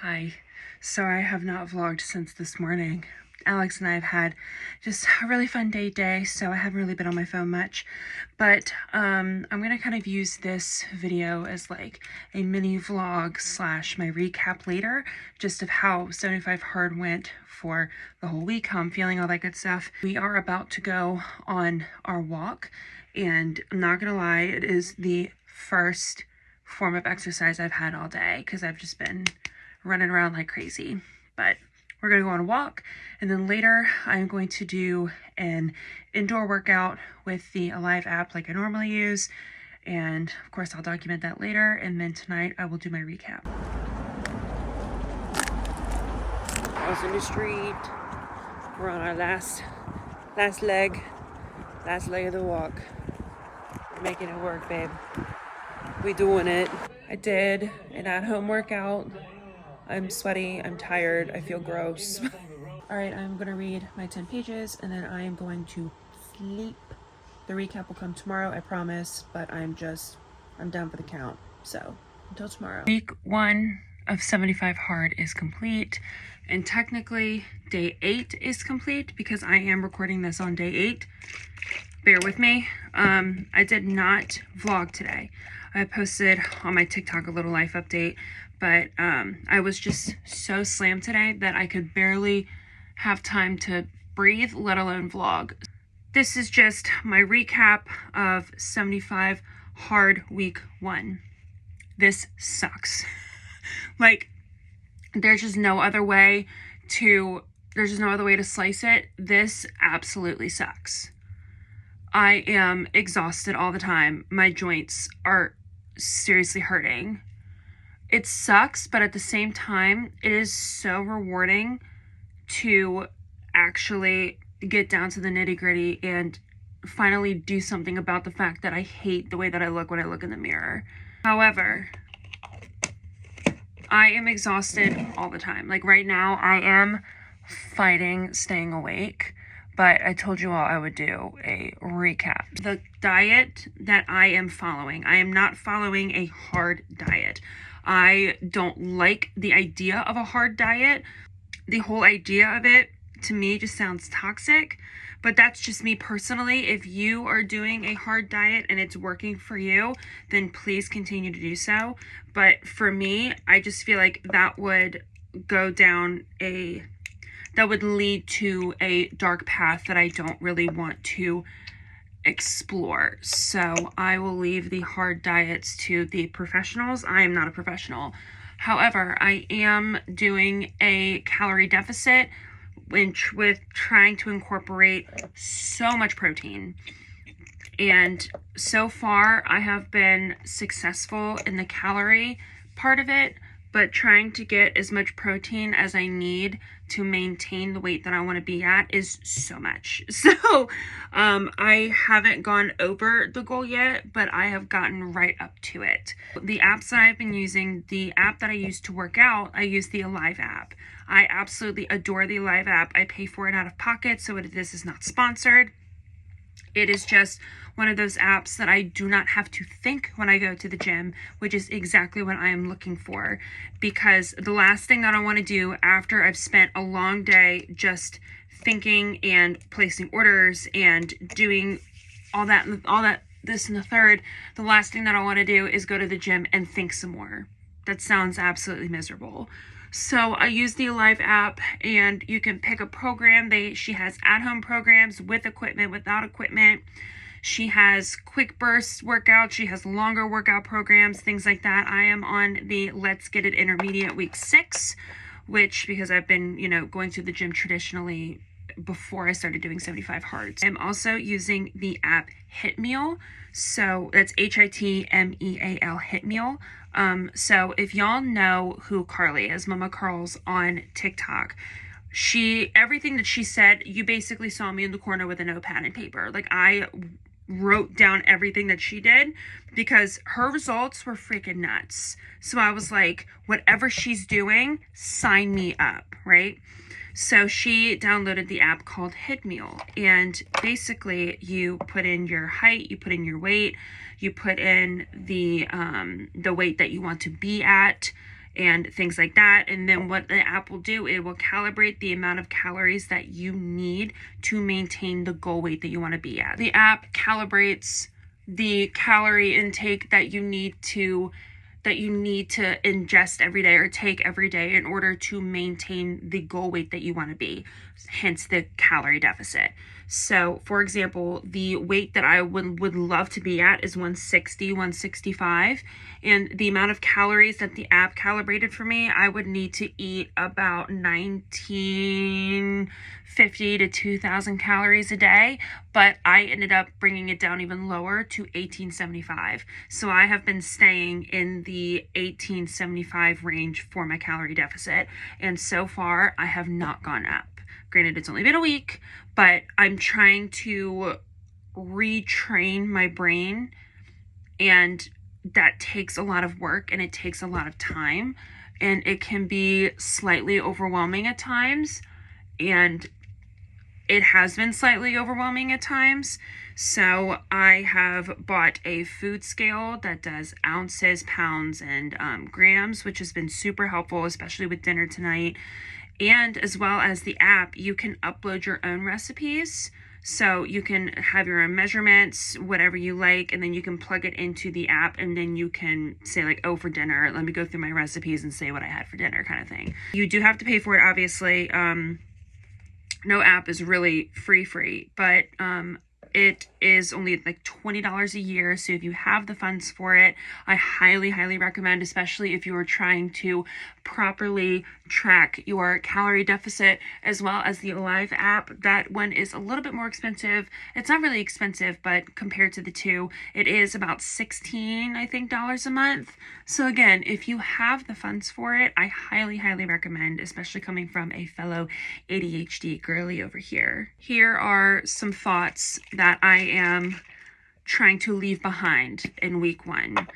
Hi. So I have not vlogged since this morning. Alex and I have had just a really fun day, so I haven't really been on my phone much. But I'm going to kind of use this video as like a mini vlog slash my recap later, just of how 75 hard went for the whole week, how I'm feeling, all that good stuff. We are about to go on our walk, and I'm not going to lie, it is the first form of exercise I've had all day because I've just been running around like crazy. But we're gonna go on a walk, and then later I'm going to do an indoor workout with the Alive app like I normally use, and of course I'll document that later. And then tonight I will do my recap. Out in the street, we're on our last leg of the walk. We're making it work, babe. We doing it. I did an at-home workout. I'm sweaty, I'm tired, I feel gross. All right, I'm gonna read my 10 pages and then I am going to sleep. The recap will come tomorrow, I promise, but I'm down for the count. So until tomorrow. Week 1 of 75 hard is complete, and technically day 8 is complete because I am recording this on day 8. Bear with me. I did not vlog today. I posted on my TikTok a little life update, but I was just so slammed today that I could barely have time to breathe, let alone vlog. This is just my recap of 75 hard week 1. This sucks. Like, there's just no other way to slice it. This absolutely sucks. I am exhausted all the time. My joints are seriously hurting. It sucks, but at the same time, it is so rewarding to actually get down to the nitty-gritty and finally do something about the fact that I hate the way that I look when I look in the mirror. However, I am exhausted all the time. Like right now, I am fighting staying awake, but I told you all I would do a recap. The diet that I am following, I am not following a hard diet. I don't like the idea of a hard diet. The whole idea of it, to me, just sounds toxic, but that's just me personally. If you are doing a hard diet and it's working for you, then please continue to do so. But for me, I just feel like that would lead to a dark path that I don't really want to explore. So I will leave the hard diets to the professionals. I am not a professional. However, I am doing a calorie deficit, which with trying to incorporate so much protein. And so far I have been successful in the calorie part of it, but trying to get as much protein as I need to maintain the weight that I want to be at is so much. So I haven't gone over the goal yet, but I have gotten right up to it. The apps that I've been using, the app that I use to work out, I use the Alive app. I absolutely adore the Alive app. I pay for it out of pocket, so this is not sponsored. It is just one of those apps that I do not have to think when I go to the gym, which is exactly what I am looking for. Because the last thing that I want to do after I've spent a long day just thinking and placing orders and doing all that, this and the third, the last thing that I want to do is go to the gym and think some more. That sounds absolutely miserable. So I use the Alive app, and you can pick a program. She has at-home programs with equipment, without equipment. She has quick burst workouts. She has longer workout programs, things like that. I am on the Let's Get It Intermediate week 6, which, because I've been, going to the gym traditionally before I started doing 75 hards. I'm also using the app HitMeal. So that's HITMEAL, HitMeal. So if y'all know who Carly is, Mama Carl's on TikTok, everything that she said, you basically saw me in the corner with a notepad and paper. Like, I wrote down everything that she did because her results were freaking nuts. So I was like, whatever she's doing, sign me up, right? So she downloaded the app called HitMeal, and basically you put in your height, you put in your weight, you put in the weight that you want to be at, and things like that. And then what the app will do, it will calibrate the amount of calories that you need to maintain the goal weight that you want to be at. The app calibrates the calorie intake that you need to ingest every day or take every day in order to maintain the goal weight that you want to be, hence the calorie deficit. So, for example, the weight that I would love to be at is 160, 165. And the amount of calories that the app calibrated for me, I would need to eat about 1950 to 2,000 calories a day. But I ended up bringing it down even lower to 1875. So I have been staying in the 1875 range for my calorie deficit. And so far, I have not gone up. Granted, it's only been a week, but I'm trying to retrain my brain, and that takes a lot of work and it takes a lot of time, and it can be slightly overwhelming at times, and it has been slightly overwhelming at times. So I have bought a food scale that does ounces, pounds, and grams, which has been super helpful, especially with dinner tonight. And as well as the app, you can upload your own recipes. So you can have your own measurements, whatever you like, and then you can plug it into the app, and then you can say like, oh, for dinner, let me go through my recipes and say what I had for dinner kind of thing. You do have to pay for it, obviously. No app is really free, but it is only like $20 a year. So if you have the funds for it, I highly recommend, especially if you are trying to properly track your calorie deficit, as well as the Alive app. That one is a little bit more expensive. It's not really expensive, but compared to the two, it is about $16, I think, dollars a month. So again, if you have the funds for it, I highly recommend, especially coming from a fellow ADHD girly over here. Here are some thoughts that I am trying to leave behind in week 1.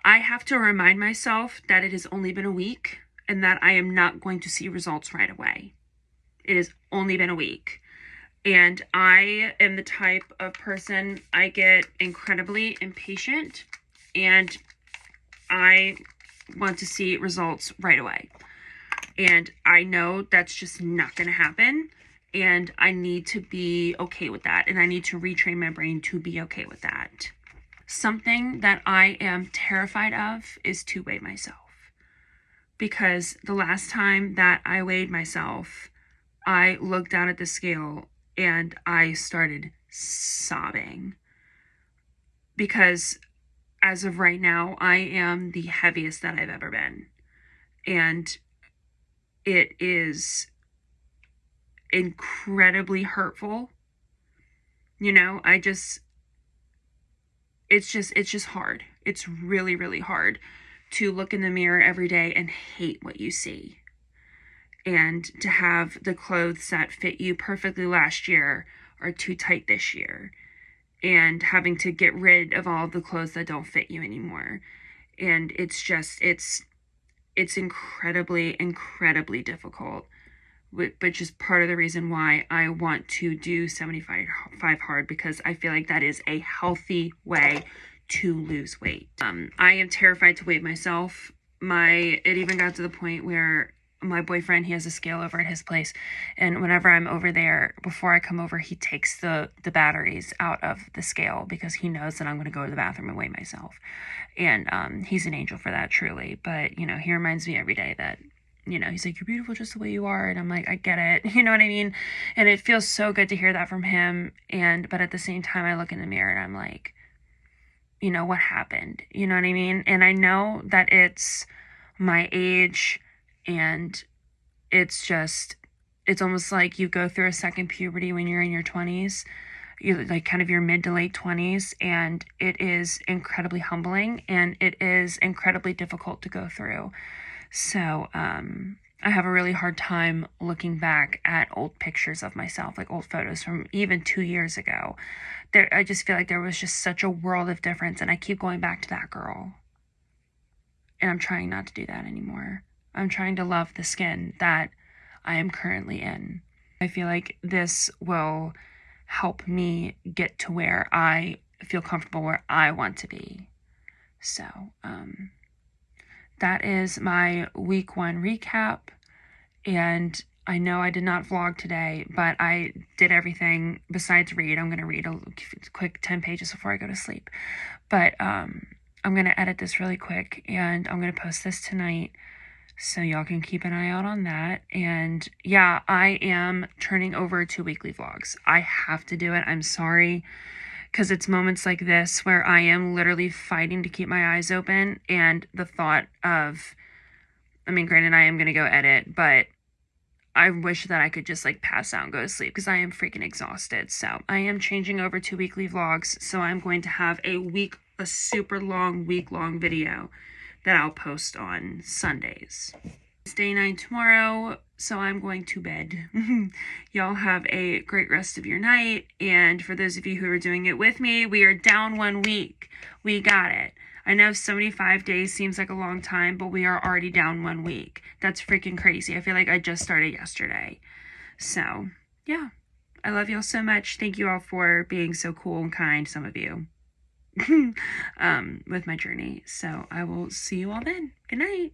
I have to remind myself that it has only been a week and that I am not going to see results right away. It has only been a week. And I am the type of person, I get incredibly impatient, and I want to see results right away. And I know that's just not going to happen. And I need to be okay with that. And I need to retrain my brain to be okay with that. Something that I am terrified of is to weigh myself. Because the last time that I weighed myself, I looked down at the scale and I started sobbing. Because as of right now, I am the heaviest that I've ever been. And it is incredibly hurtful. You know, it's just hard. It's really hard to look in the mirror every day and hate what you see. And to have the clothes that fit you perfectly last year are too tight this year. And having to get rid of all the clothes that don't fit you anymore. And it's incredibly difficult, which is part of the reason why I want to do 75 hard, because I feel like that is a healthy way to lose weight. I am terrified to weigh myself. It even got to the point where my boyfriend, he has a scale over at his place, and whenever I'm over there, before I come over, he takes the batteries out of the scale because he knows that I'm going to go to the bathroom and weigh myself. And he's an angel for that, truly. But, you know, he reminds me every day that, you know, he's like, you're beautiful just the way you are. And I'm like, I get it. You know what I mean? And it feels so good to hear that from him. But at the same time, I look in the mirror and I'm like, you know, what happened? You know what I mean? And I know that it's my age, and it's almost like you go through a second puberty when you're in your 20s. You're like kind of your mid to late 20s, and it is incredibly humbling, and it is incredibly difficult to go through. So I have a really hard time looking back at old pictures of myself, like old photos from even 2 years ago. I just feel like there was just such a world of difference, and I keep going back to that girl. And I'm trying not to do that anymore. I'm trying to love the skin that I am currently in. I feel like this will help me get to where I feel comfortable, where I want to be. So, that is my week 1 recap. And I know I did not vlog today, but I did everything besides read. I'm going to read a quick 10 pages before I go to sleep. But I'm going to edit this really quick, and I'm going to post this tonight, so y'all can keep an eye out on that. And yeah, I am turning over to weekly vlogs. I have to do it. I'm sorry, because it's moments like this where I am literally fighting to keep my eyes open, and the thought of, I mean, granted, I am going to go edit, but I wish that I could just like pass out and go to sleep because I am freaking exhausted. So I am changing over to weekly vlogs. So I'm going to have a super long week-long video that I'll post on Sundays. It's day 9 tomorrow, so I'm going to bed. Y'all have a great rest of your night. And for those of you who are doing it with me, we are down 1 week. We got it. I know 75 days seems like a long time, but we are already down 1 week. That's freaking crazy. I feel like I just started yesterday. So, yeah. I love y'all so much. Thank you all for being so cool and kind, some of you, with my journey. So I will see you all then. Good night.